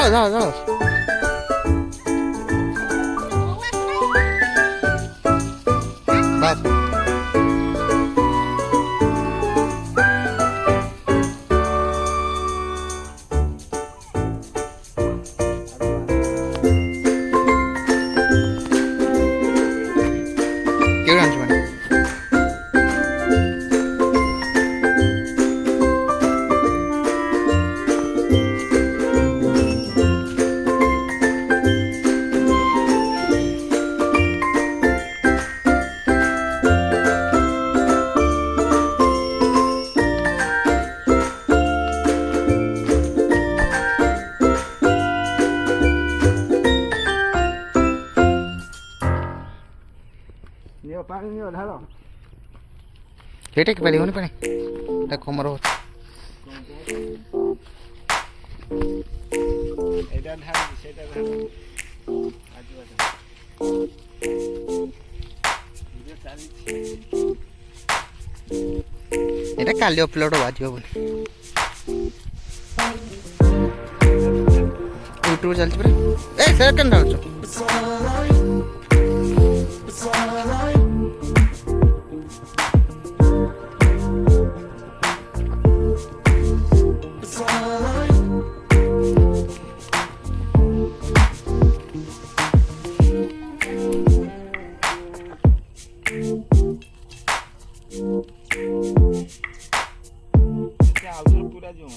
जाओ जाओ जाओ बस क्यों डांस बने पानी नहीं ढालो हेटे के पहले होने पड़े देखो मरो এটা ঢালো সেটা ঢালো আজু আজু ভিডিও চালিয়েছি এটা কালি আপলোড হওয়া যাবে বলে ইউটিউব চলছে পরে এ সেকেন্ড ডালছো पूरा जो